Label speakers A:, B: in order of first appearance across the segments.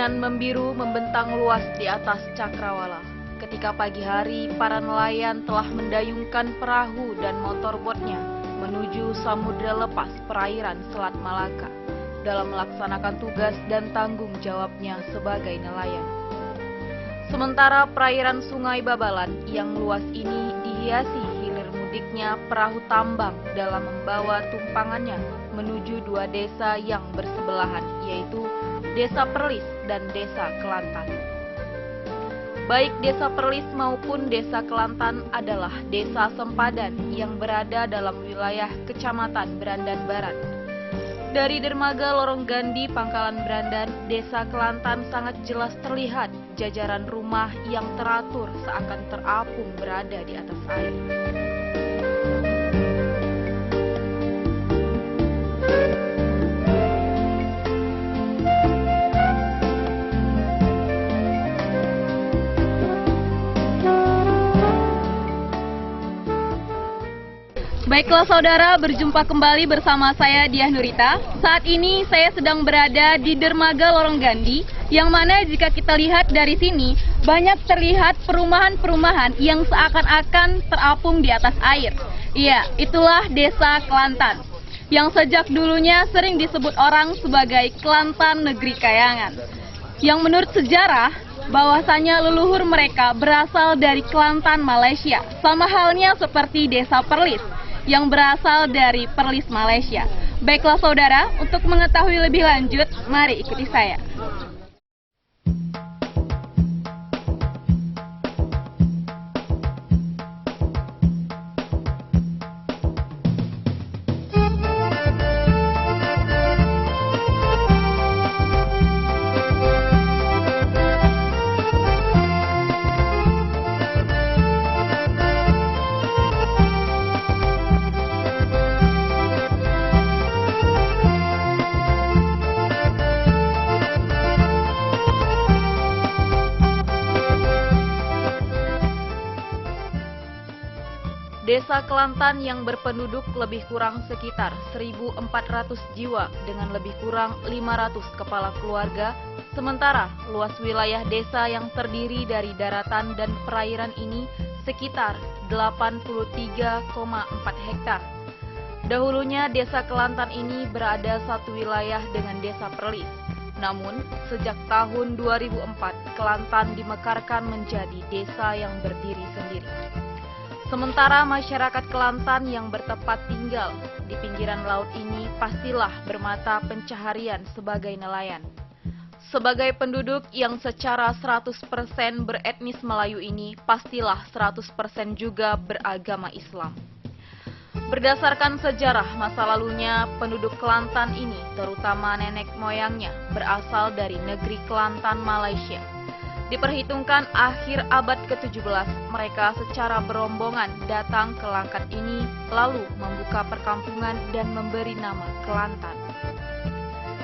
A: Keinginan membiru membentang luas di atas cakrawala. Ketika pagi hari, para nelayan telah mendayungkan perahu dan motorbotnya menuju samudera lepas perairan Selat Malaka dalam melaksanakan tugas dan tanggung jawabnya sebagai nelayan. Sementara perairan Sungai Babalan yang luas ini dihiasi hilir mudiknya perahu tambang dalam membawa tumpangannya menuju dua desa yang bersebelahan, yaitu Desa Perlis dan Desa Kelantan. Baik Desa Perlis maupun Desa Kelantan adalah desa sempadan yang berada dalam wilayah Kecamatan Berandan Barat. Dari dermaga Lorong Gandhi, Pangkalan Berandan, Desa Kelantan sangat jelas terlihat jajaran rumah yang teratur seakan terapung berada di atas air.
B: Baiklah saudara, berjumpa kembali bersama saya Diah Nurita. Saat ini saya sedang berada di dermaga Lorong Gandhi, yang mana jika kita lihat dari sini banyak terlihat perumahan-perumahan yang seakan-akan terapung di atas air. Iya, itulah Desa Kelantan, yang sejak dulunya sering disebut orang sebagai Kelantan Negeri Kayangan. Yang menurut sejarah, bahwasanya leluhur mereka berasal dari Kelantan, Malaysia, sama halnya seperti Desa Perlis yang berasal dari Perlis, Malaysia. Baiklah saudara, untuk mengetahui lebih lanjut, mari ikuti saya.
A: Desa Kelantan yang berpenduduk lebih kurang sekitar 1.400 jiwa dengan lebih kurang 500 kepala keluarga, sementara luas wilayah desa yang terdiri dari daratan dan perairan ini sekitar 83,4 hektar. Dahulunya Desa Kelantan ini berada satu wilayah dengan Desa Perlis. Namun, sejak tahun 2004, Kelantan dimekarkan menjadi desa yang berdiri sendiri. Sementara masyarakat Kelantan yang bertempat tinggal di pinggiran laut ini pastilah bermata pencaharian sebagai nelayan. Sebagai penduduk yang secara 100% beretnis Melayu ini, pastilah 100% juga beragama Islam. Berdasarkan sejarah masa lalunya, penduduk Kelantan ini, terutama nenek moyangnya, berasal dari negeri Kelantan, Malaysia. Diperhitungkan akhir abad ke-17, mereka secara berombongan datang ke Langkat ini, lalu membuka perkampungan dan memberi nama Kelantan.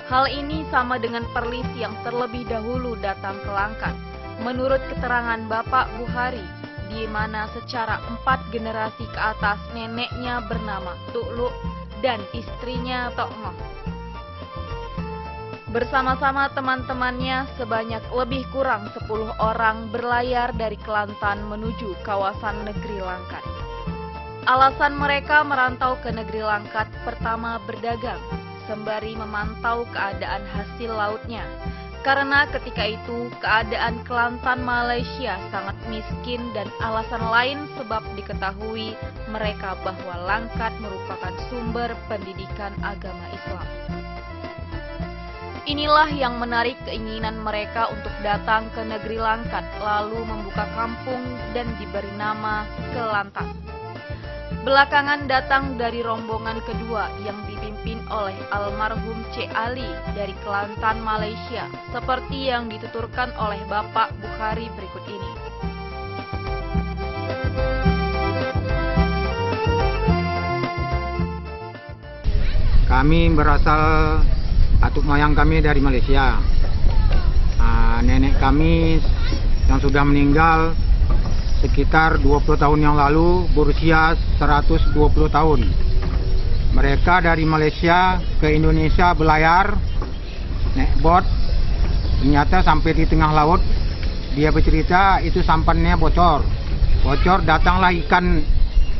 A: Hal ini sama dengan Perlis yang terlebih dahulu datang ke Langkat. Menurut keterangan Bapak Buhari, di mana secara 4 generasi ke atas neneknya bernama Tu'lu dan istrinya Tokmoh. Bersama-sama teman-temannya sebanyak lebih kurang 10 orang berlayar dari Kelantan menuju kawasan negeri Langkat. Alasan mereka merantau ke negeri Langkat pertama berdagang, sembari memantau keadaan hasil lautnya. Karena ketika itu keadaan Kelantan Malaysia sangat miskin dan alasan lain sebab diketahui mereka bahwa Langkat merupakan sumber pendidikan agama Islam. Inilah yang menarik keinginan mereka untuk datang ke negeri Langkat, lalu membuka kampung dan diberi nama Kelantan. Belakangan datang dari rombongan kedua yang dipimpin oleh almarhum C. Ali dari Kelantan, Malaysia, seperti yang dituturkan oleh Bapak Bukhari berikut ini.
C: Kami berasal atuk moyang kami dari Malaysia. Nenek kami yang sudah meninggal sekitar 20 tahun yang lalu berusia 120 tahun. Mereka dari Malaysia ke Indonesia belayar naik bot Ternyata sampai di tengah laut, dia bercerita itu sampannya bocor. Bocor, datanglah ikan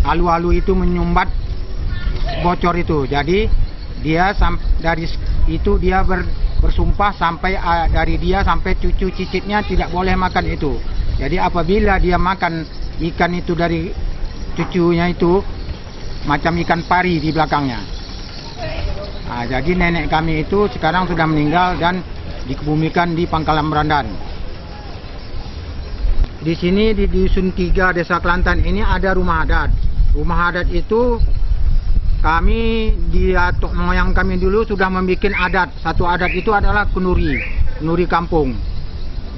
C: alu-alu itu menyumbat bocor itu. Jadi dia dari itu dia bersumpah sampai dari dia sampai cucu cicitnya tidak boleh makan itu. Jadi apabila dia makan ikan itu dari cucunya itu, macam ikan pari di belakangnya. Nah, jadi nenek kami itu sekarang sudah meninggal dan dikebumikan di Pangkalan Berandan. Di sini di Dusun 3 Desa Kelantan ini ada rumah adat. Rumah adat itu kami di atuk moyang kami dulu sudah membuat adat. Satu adat itu adalah kenuri kampung.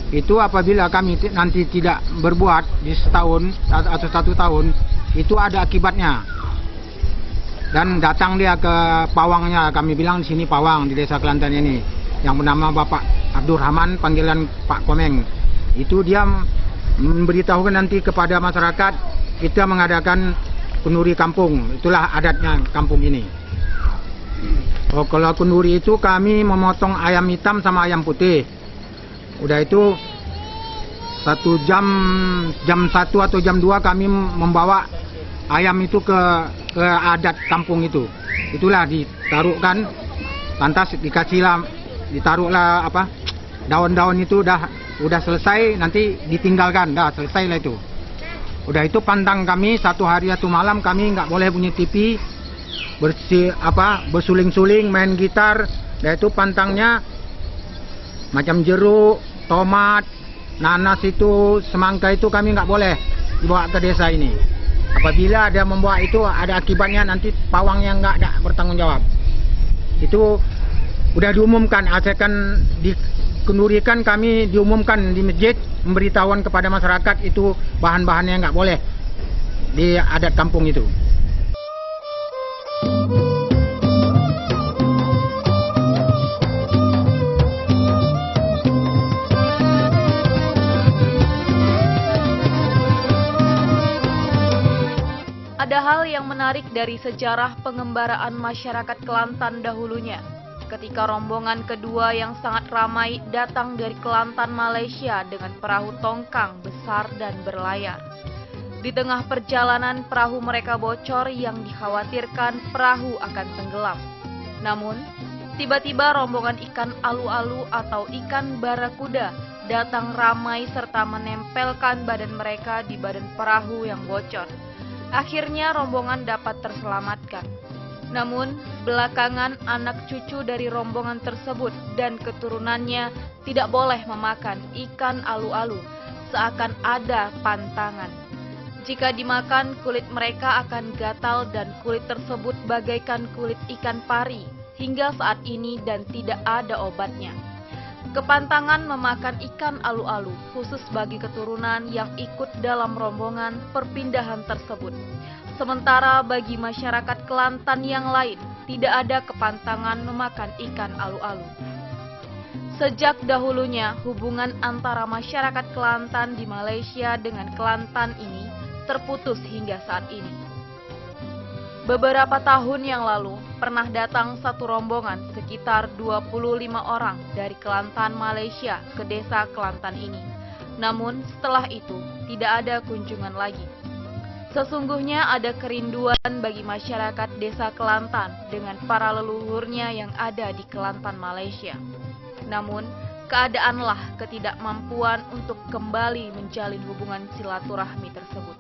C: Itu apabila kami nanti tidak berbuat di setahun atau 1 tahun, itu ada akibatnya. Dan datang dia ke pawangnya, kami bilang di sini pawang di Desa Kelantan ini, yang bernama Bapak Abdurrahman, panggilan Pak Komeng. Itu dia memberitahukan nanti kepada masyarakat kita mengadakan kenuri kampung. Itulah adatnya kampung ini. Oh, kalau kenuri itu kami memotong ayam hitam sama ayam putih. Udah itu 1 jam 1 atau jam 2 kami membawa ayam itu ke adat kampung itu. Itulah ditaruhkan, lantas ditaruhlah daun-daun itu udah selesai, nanti ditinggalkan, dah selesai lah itu. Udah itu pantang kami 1 hari 1 malam kami nggak boleh punya TV, bersuling-suling, main gitar. Dan itu pantangnya macam jeruk, tomat, nanas itu, semangka itu kami nggak boleh dibawa ke desa ini. Apabila ada membawa itu ada akibatnya, nanti pawangnya nggak ada bertanggung jawab. Itu udah diumumkan, asalkan dikenurikan kami diumumkan di masjid, memberitahuan kepada masyarakat itu bahan-bahannya nggak boleh di adat kampung itu.
A: Ada hal yang menarik dari sejarah pengembaraan masyarakat Kelantan dahulunya. Ketika rombongan kedua yang sangat ramai datang dari Kelantan, Malaysia dengan perahu tongkang besar dan berlayar. Di tengah perjalanan perahu mereka bocor yang dikhawatirkan perahu akan tenggelam. Namun, tiba-tiba rombongan ikan alu-alu atau ikan barakuda datang ramai serta menempelkan badan mereka di badan perahu yang bocor. Akhirnya rombongan dapat terselamatkan. Namun, belakangan anak cucu dari rombongan tersebut dan keturunannya tidak boleh memakan ikan alu-alu, seakan ada pantangan. Jika dimakan, kulit mereka akan gatal dan kulit tersebut bagaikan kulit ikan pari hingga saat ini dan tidak ada obatnya. Kepantangan memakan ikan alu-alu khusus bagi keturunan yang ikut dalam rombongan perpindahan tersebut. Sementara bagi masyarakat Kelantan yang lain, tidak ada kepantangan memakan ikan alu-alu. Sejak dahulunya, hubungan antara masyarakat Kelantan di Malaysia dengan Kelantan ini terputus hingga saat ini. Beberapa tahun yang lalu, pernah datang satu rombongan sekitar 25 orang dari Kelantan, Malaysia ke desa Kelantan ini. Namun setelah itu, tidak ada kunjungan lagi. Sesungguhnya ada kerinduan bagi masyarakat desa Kelantan dengan para leluhurnya yang ada di Kelantan, Malaysia. Namun, keadaanlah ketidakmampuan untuk kembali menjalin hubungan silaturahmi tersebut.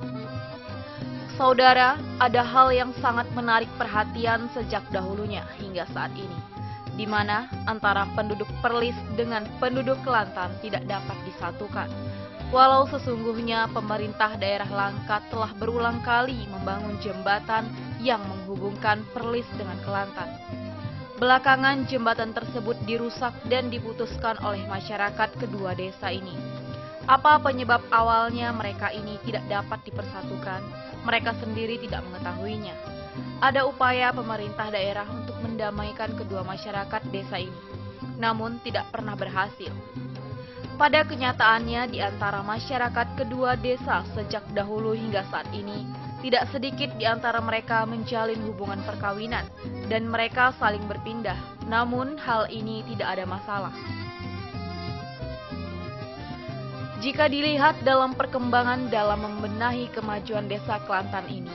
A: Saudara, ada hal yang sangat menarik perhatian sejak dahulunya hingga saat ini, di mana antara penduduk Perlis dengan penduduk Kelantan tidak dapat disatukan. Walau sesungguhnya pemerintah daerah Langkat telah berulang kali membangun jembatan yang menghubungkan Perlis dengan Kelantan. Belakangan jembatan tersebut dirusak dan diputuskan oleh masyarakat kedua desa ini. Apa penyebab awalnya mereka ini tidak dapat dipersatukan? Mereka sendiri tidak mengetahuinya. Ada upaya pemerintah daerah untuk mendamaikan kedua masyarakat desa ini, namun tidak pernah berhasil. Pada kenyataannya, di antara masyarakat kedua desa sejak dahulu hingga saat ini, tidak sedikit di antara mereka menjalin hubungan perkawinan, dan mereka saling berpindah. Namun, hal ini tidak ada masalah. Jika dilihat dalam perkembangan dalam membenahi kemajuan Desa Kelantan ini,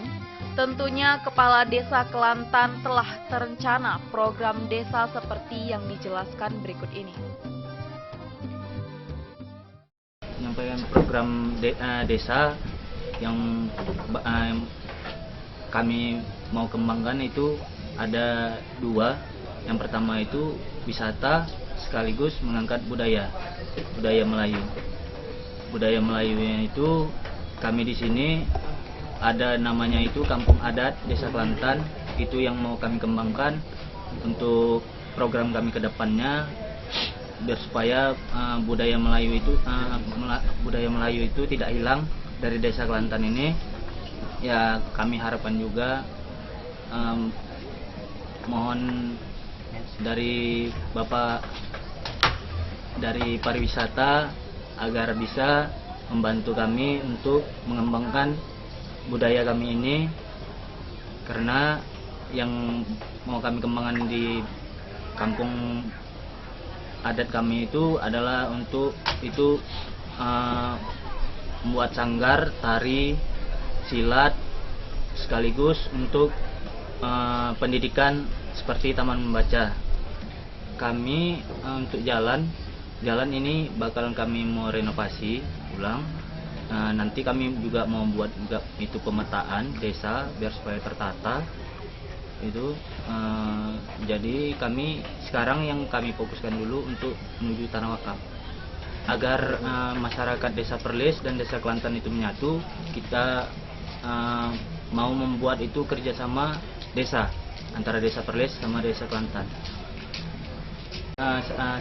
A: tentunya Kepala Desa Kelantan telah terencana program desa seperti yang dijelaskan berikut ini.
D: Menyampaikan program desa yang kami mau kembangkan itu ada 2. Yang pertama itu wisata sekaligus mengangkat budaya Melayu. Budaya Melayunya itu kami di sini ada namanya itu Kampung Adat Desa Kelantan, itu yang mau kami kembangkan untuk program kami ke depannya, biar supaya budaya Melayu itu tidak hilang dari Desa Kelantan ini. Ya kami harapkan juga mohon dari Bapak dari pariwisata agar bisa membantu kami untuk mengembangkan budaya kami ini, karena yang mau kami kembangkan di kampung adat kami itu adalah untuk itu membuat sanggar, tari, silat, sekaligus untuk pendidikan seperti taman membaca. Kami untuk jalan ini bakalan kami mau renovasi ulang. Nanti kami juga mau buat juga itu pemetaan desa biar supaya tertata itu. Jadi kami sekarang yang kami fokuskan dulu untuk menuju tanah wakaf agar masyarakat Desa Perlis dan Desa Kelantan itu menyatu. Kita mau membuat itu kerjasama desa antara Desa Perlis sama Desa Kelantan.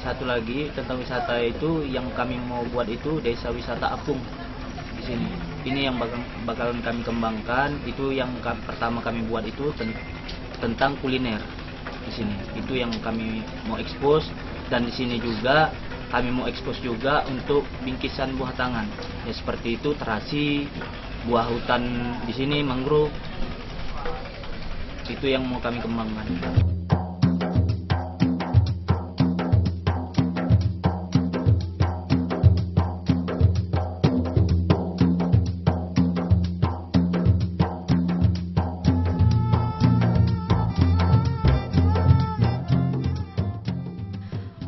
D: Satu lagi tentang wisata itu yang kami mau buat itu desa wisata apung di sini. Ini yang bakalan kami kembangkan. Itu yang pertama kami buat itu tentang kuliner di sini. Itu yang kami mau ekspos, dan di sini juga kami mau ekspos juga untuk bingkisan buah tangan. Ya seperti itu, terasi, buah hutan di sini, mangrove. Itu yang mau kami kembangkan.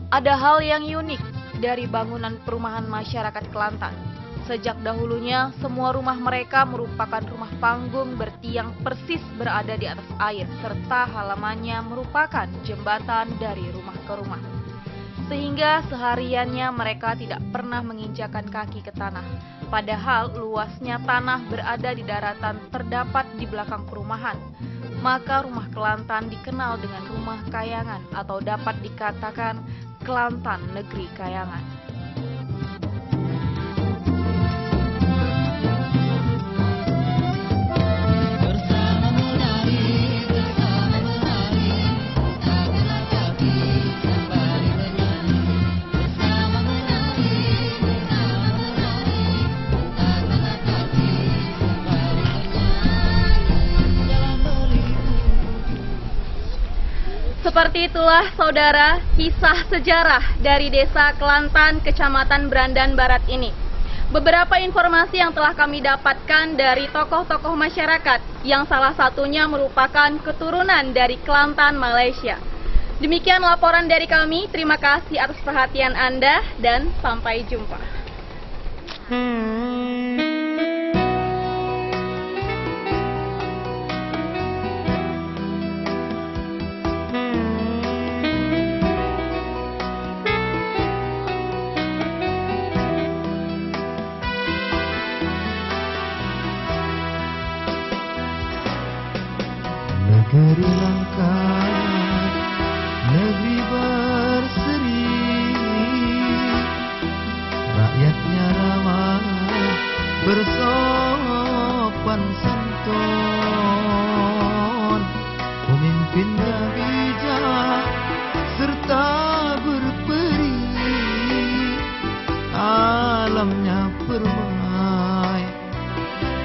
A: Ada hal yang unik dari bangunan perumahan masyarakat Kelantan. Sejak dahulunya, semua rumah mereka merupakan rumah panggung bertiang persis berada di atas air, serta halamannya merupakan jembatan dari rumah ke rumah. Sehingga sehariannya mereka tidak pernah menginjakan kaki ke tanah. Padahal luasnya tanah berada di daratan terdapat di belakang perumahan. Maka rumah Kelantan dikenal dengan rumah kayangan atau dapat dikatakan Kelantan Negeri Kayangan.
B: Seperti itulah saudara kisah sejarah dari Desa Kelantan, Kecamatan Brandan Barat ini. Beberapa informasi yang telah kami dapatkan dari tokoh-tokoh masyarakat yang salah satunya merupakan keturunan dari Kelantan, Malaysia. Demikian laporan dari kami, terima kasih atas perhatian Anda dan sampai jumpa.
E: Negeri langkat, negeri berseri, rakyatnya ramah, bersopan santun, pemimpinnya bijak, serta berperi, alamnya permai,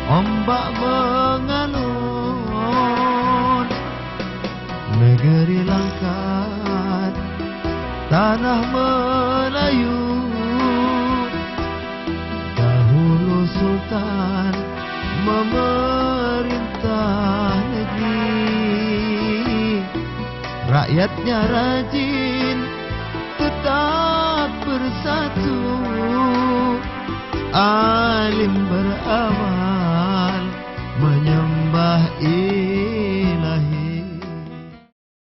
E: ombak mengalun. Negeri langkat, tanah Melayu, rakyatnya rajin, tetap bersatu, alim beramal.